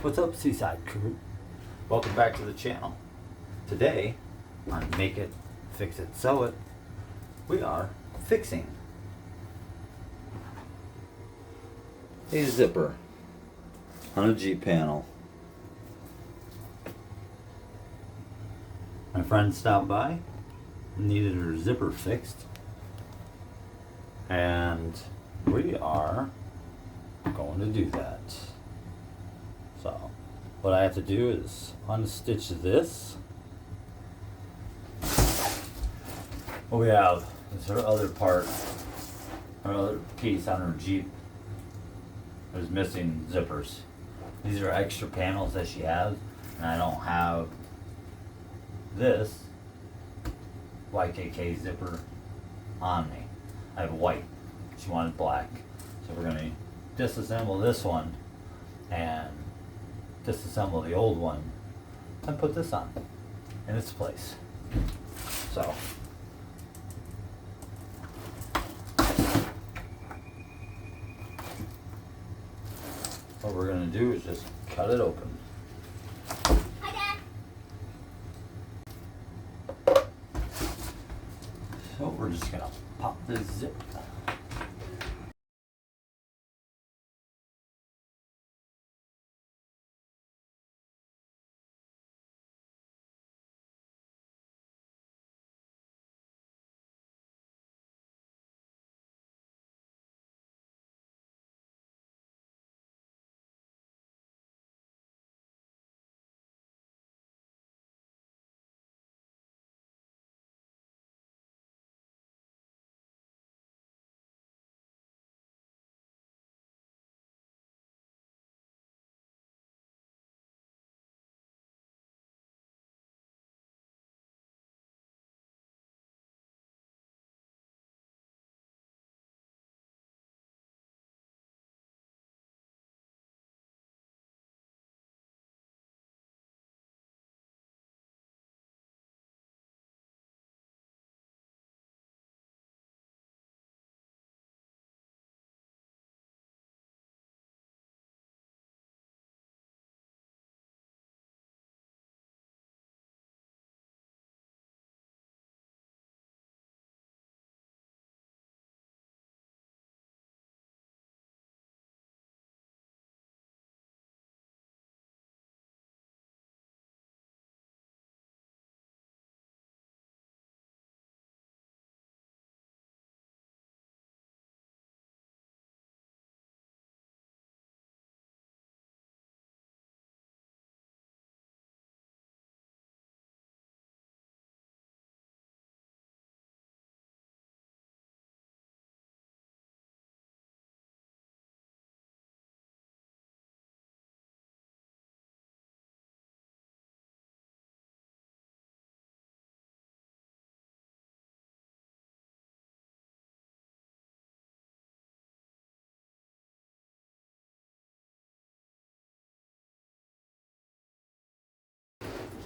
What's up, Seaside crew? Welcome back to the channel. Today, on Make It, Fix It, Sew It, we are fixing a zipper on a Jeep panel. My friend stopped by, needed her zipper fixed, and we are going to do that. So, what I have to do is unstitch this. We have this other part, our other piece on her Jeep. There's missing zippers. These are extra panels that she has, and I don't have this YKK zipper on me. I have white. She wanted black. So we're gonna disassemble this one and disassemble the old one and put this on in its place. So what we're gonna do is just cut it open. Hi, Dad. So we're just gonna pop this zip.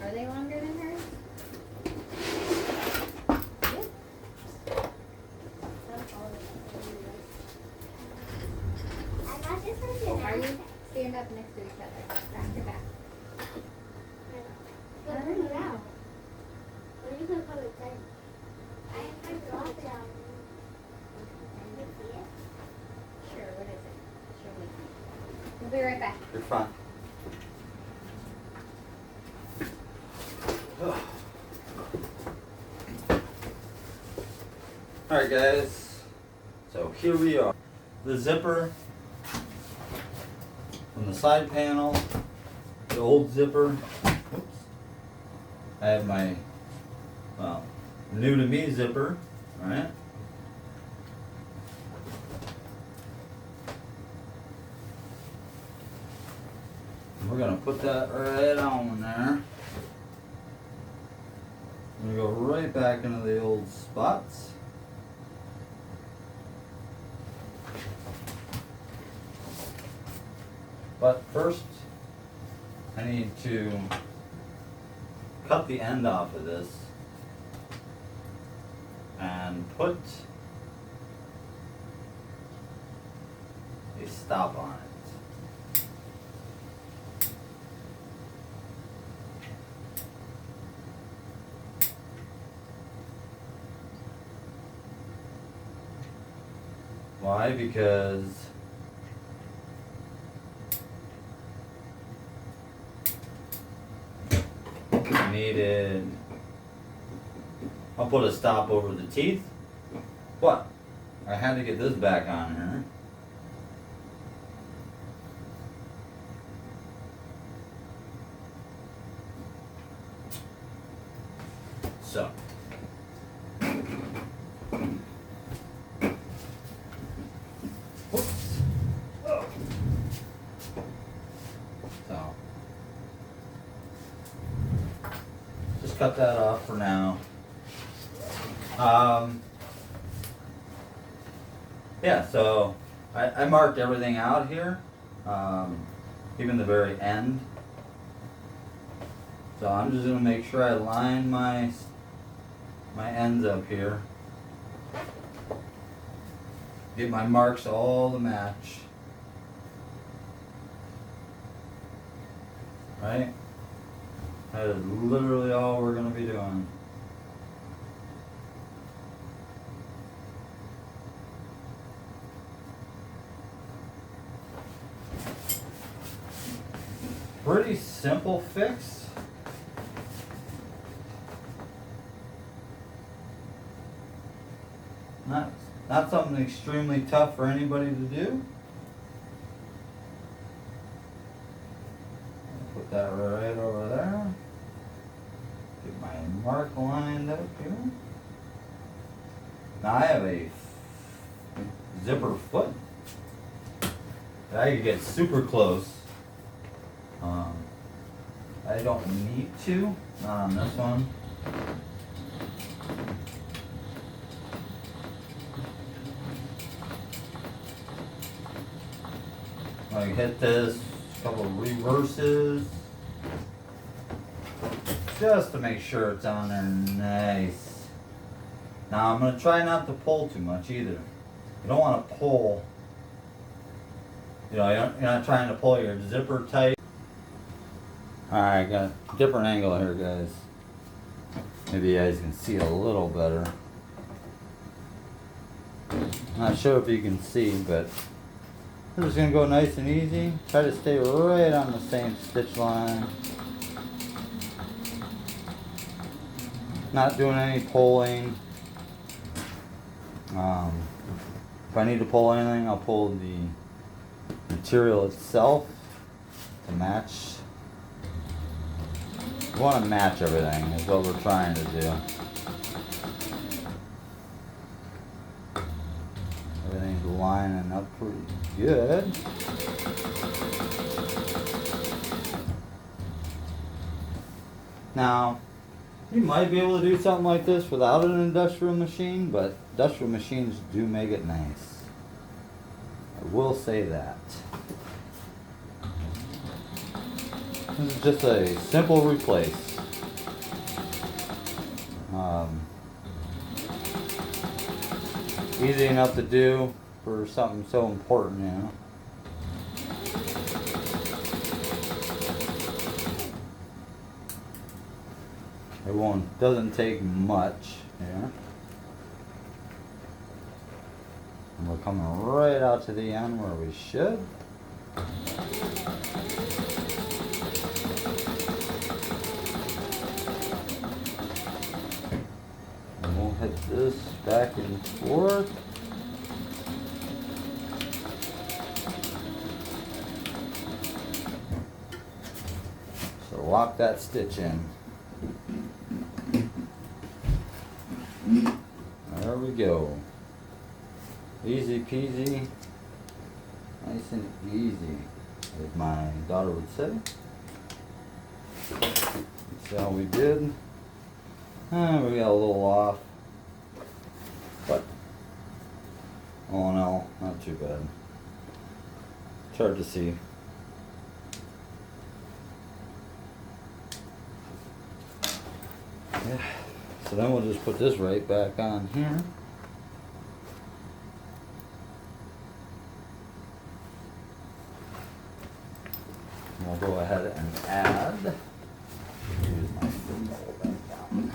Are they longer than hers? Or are you stand up next to each other? Back to back. I don't know. When you can come inside, I have my dog down. Can you see it? Sure, what is it? Show me. We'll be right back. You're fine. Alright guys, so here we are. The zipper from the side panel, the old zipper. Oops. I have my, well, new to me zipper, right? We're gonna put that right on there. I'm gonna go right back into the old spots. But first, I need to cut the end off of this and put a stop on it. Why? Because I needed, I'll put a stop over the teeth. But I had to get this back on here. So. Whoops. Oh. So. Just cut that off for now. Yeah, so I marked everything out here, even the very end. So I'm just gonna make sure I line my ends up here. Get my marks all to match. Right? That is literally all we're gonna be doing. Pretty simple fix. Not something extremely tough for anybody to do. Put that right over there. Get my mark lined up here. Now I have a zipper foot. I could get super close. I don't need to, not on this one. I hit this, a couple of reverses, just to make sure it's on there nice. Now I'm going to try not to pull too much either. You don't want to pull, you're not trying to pull your zipper tight. Alright, got a different angle here, guys. Maybe you guys can see a little better. Not sure if you can see, but we're just going to go nice and easy. Try to stay right on the same stitch line. Not doing any pulling. If I need to pull anything, I'll pull the material itself to match. We want to match everything, is what we're trying to do. Everything's lining up pretty good. Now, you might be able to do something like this without an industrial machine, but industrial machines do make it nice. I will say that. This is just a simple replace. Easy enough to do for something so important, you know. Doesn't take much here. And we're coming right out to the end where we should. Hit this back and forth. So lock that stitch in. There we go. Easy peasy. Nice and easy, as my daughter would say. See how we did. We got a little off. But all in all, not too bad. It's hard to see. Yeah. So then we'll just put this right back on here. And we'll go ahead and add. Use my thimble back down.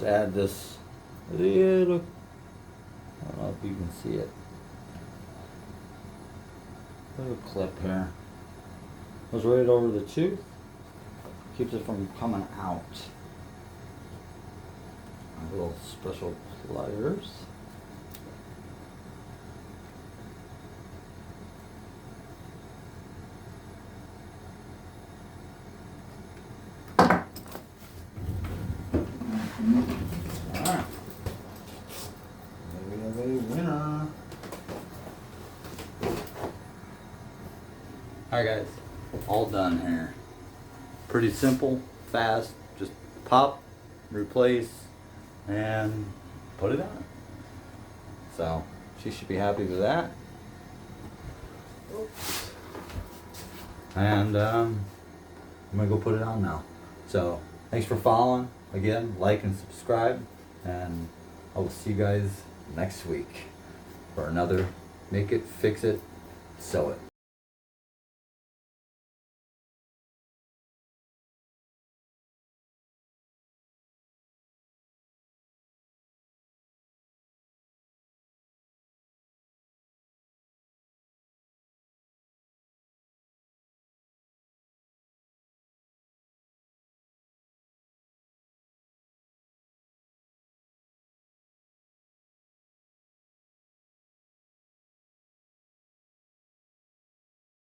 just add this little, I don't know if you can see it, little clip here. Goes right over the tooth, keeps it from coming out. Little special pliers. Alright. We have a winner. Alright guys, all done here. Pretty simple, fast, just pop, replace, and put it on. So she should be happy with that. Oops. And I'm gonna go put it on now. So thanks for following. Again, like and subscribe, and I will see you guys next week for another Make It, Fix It, Sew It.